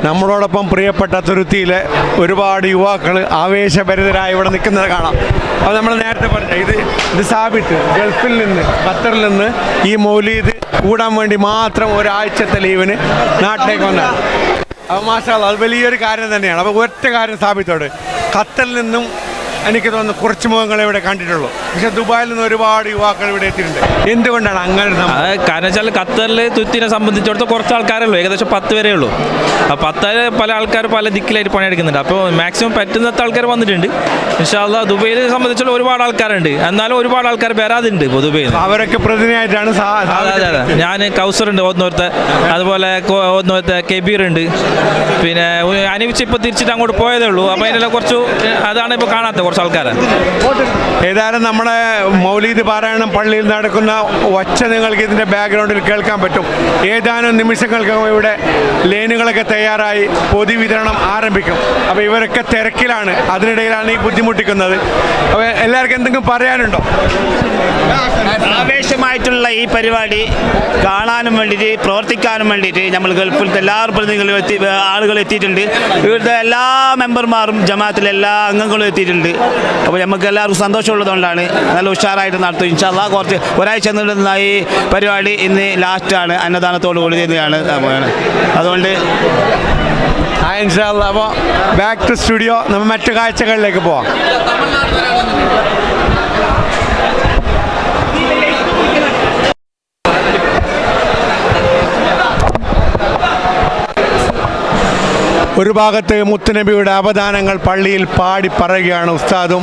നമ്മളോടൊപ്പം പ്രിയപ്പെട്ട തുരുത്തിയിലെ ഒരുപാട് യുവാക്കൾ ആവേശഭരിതരായി ഇവിടെ നിൽക്കുന്നത് കാണാം. അപ്പോൾ നമ്മൾ നേരത്തെ പറഞ്ഞ ഇത് സാബിത്ത് ഗൾഫിൽ നിന്ന് ഖത്തറിൽ നിന്ന് ഈ മൗലീദ് കൂടാൻ വേണ്ടി മാത്രം ഒരാഴ്ചത്തെ ലീവിന് നാട്ടിലേക്ക് വന്നതാണ്. അപ്പോൾ മാഷാ അല്ലാഹ് അത് വലിയൊരു കാര്യം തന്നെയാണ്. അപ്പോൾ ഒറ്റ കാര്യം സാബിത്തോട്, ഖത്തറിൽ നിന്നും എനിക്ക് തോന്നുന്നു കുറച്ച് മുഖങ്ങളെ ഇവിടെ കണ്ടിട്ടുള്ളൂ, പക്ഷെ ദുബായിൽ നിന്ന് ഒരുപാട് യുവാക്കൾ ഇവിടെ എത്തിയിട്ടുണ്ട്. എന്തുകൊണ്ടാണ് അങ്ങനെ? കാരണം വെച്ചാൽ ഖത്തറിൽ തുത്തിനെ സംബന്ധിച്ചിടത്തോളം കുറച്ച് ആൾക്കാരേ ഉള്ളൂ, ഏകദേശം 10 വരെ ഉള്ളൂ. അപ്പോൾ 10 പല ആൾക്കാർ പല ദിക്കിലായിട്ട് പണിയെടുക്കുന്നുണ്ട്. അപ്പോൾ മാക്സിമം പറ്റുന്നത്ര ആൾക്കാർ വന്നിട്ടുണ്ട്. ഇൻഷാ അല്ലാഹ് ദുബൈയിൽ സംബന്ധിച്ചുള്ള ഒരുപാട് ആൾക്കാരുണ്ട്, എന്നാലും ഒരുപാട് ആൾക്കാർ വരാതുണ്ട് ദുബൈയിൽ. അവരൊക്കെ പ്രതിനിധിയായിട്ടാണ്. ഞാൻ കൗസറുണ്ട് ഓന്നോർത്തെ, അതുപോലെ ഓന്നോർത്തെ കബീർ ഉണ്ട്, പിന്നെ അനിവിച്ച് ഇപ്പോൾ തിരിച്ചിട്ട് അങ്ങോട്ട് പോയതേ ഉള്ളൂ. അപ്പോൾ അതിനെല്ലാം കുറച്ച് അതാണ് ഇപ്പോൾ കാണാത്ത കുറച്ച് ആൾക്കാർ. ഏതായാലും നമ്മുടെ മൗലീദ് പാരായണം പള്ളിയിൽ നടക്കുന്ന ഒച്ച നിങ്ങൾക്ക് ഇതിൻ്റെ ബാക്ക്ഗ്രൗണ്ടിൽ കേൾക്കാൻ പറ്റും. ഏതാനും നിമിഷങ്ങൾക്കകം ഇവിടെ ലൈനുകളൊക്കെ തയ്യാറായി പൊതുവിതരണം ആരംഭിക്കും. അപ്പോൾ ഇവരൊക്കെ തിരക്കിലാണ്, അതിനിടയിലാണ് ഈ ബുദ്ധിമുട്ടിക്കുന്നത്. അപ്പോൾ എല്ലാവർക്കും എന്തെങ്കിലും പറയാനുണ്ടോ? ആവേശമായിട്ടുള്ള ഈ പരിപാടി കാണാനും വേണ്ടിയിട്ട് പ്രവർത്തിക്കാനും വേണ്ടിയിട്ട് നമ്മൾ ഗൾഫിലത്തെ എല്ലാ പ്രതിനിധികളും ആളുകൾ എത്തിയിട്ടുണ്ട്. ഇവിടുത്തെ എല്ലാ മെമ്പർമാരും ജമാഅത്തിലെ എല്ലാ അംഗങ്ങളും എത്തിയിട്ടുണ്ട്. അപ്പോൾ നമുക്ക് എല്ലാവർക്കും സന്തോഷമുള്ളതുകൊണ്ടാണ് നല്ല ഉഷാറായിട്ട് നടത്തും. ഇൻഷാ അല്ലാഹ് കുറച്ച് ഒരാഴ്ച നീളുന്ന ഈ പരിപാടി ഇന്ന് ലാസ്റ്റാണ്, അന്നദാനത്തോടു കൂടി തന്നെയാണ്. അതുകൊണ്ട് ഇൻഷാ അല്ലാഹ് അപ്പോൾ ബാക്ക് ടു സ്റ്റുഡിയോ, നമ്മൾ മറ്റു കാഴ്ചകളിലേക്ക് പോവാം. ഒരു ഭാഗത്ത് മുത്തുനബിയുടെ അവദാനങ്ങൾ പള്ളിയിൽ പാടി പറയുകയാണ് ഉസ്താദും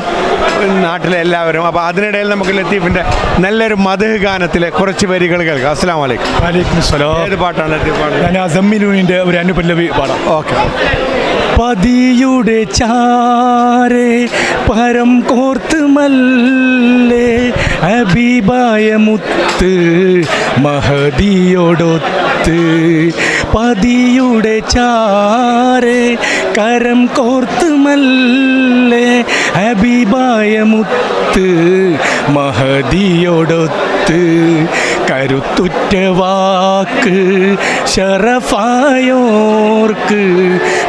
നാട്ടിലെ എല്ലാവരും. അപ്പോൾ അതിനിടയിൽ നമുക്ക് ലത്തീഫിൻ്റെ നല്ലൊരു മദ്ഹ് ഗാനത്തിലെ കുറച്ച് വരികൾ കേൾക്കാം. അസ്സലാമു അലൈക്കും. വലൈക്കും സലാം. ഏത് പാട്ടാണ് ലത്തീഫ് പാടുന്നത്? ഞാൻ അസമ്മിലൂനിൻ്റെ ഒരു അനുപല്ലവി പാടാം. ഓക്കെ. പതിയുടെ ചാരേ പരം കോർത്ത് മല്ലേ ഹബീബായ മുത്ത് മഹദിയോടൊത്ത്, പതിയുടെ ചാരേ കരം കോർത്ത് മല്ലേ ഹബീബായ മുത്ത് മഹദിയോടൊത്ത്, കരുത്തുറ്റ വാക്ക് ശറഫായോർക്ക്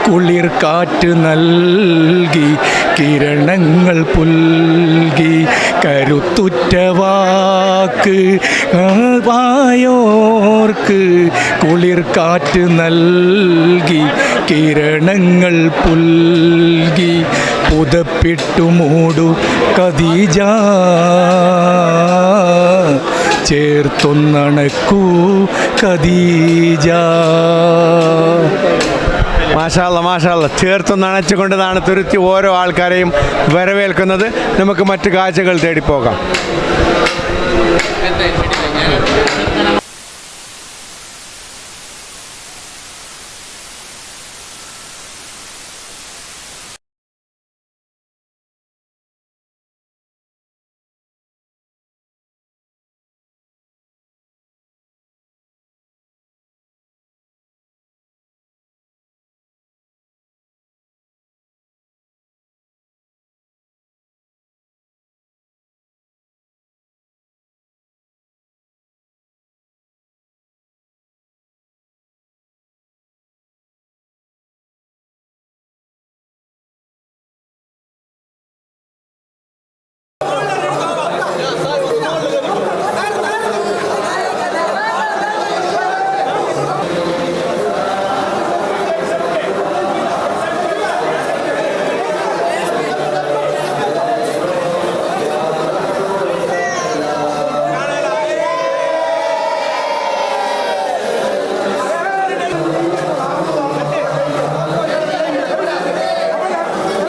കുളിർ കാറ്റ് നൽകി കിരണങ്ങൾ പുൽകി, കരുത്തുറ്റ വാക്ക് വായോർക്ക് കുളിർ കാറ്റ് നൽകി കിരണങ്ങൾ പുൽകി, പുതപ്പിട്ടു മൂടു ഖദീജ ചേർത്തൊന്നണക്കൂ ഖദീജ. മാഷാ അല്ലാഹ് മാഷാ അല്ലാഹ്. ചേർത്തൊന്ന് അണച്ചുകൊണ്ടതാണ് തുരുത്തി ഓരോ ആൾക്കാരെയും വരവേൽക്കുന്നത്. നമുക്ക് മറ്റു കാഴ്ചകൾ തേടിപ്പോകാം.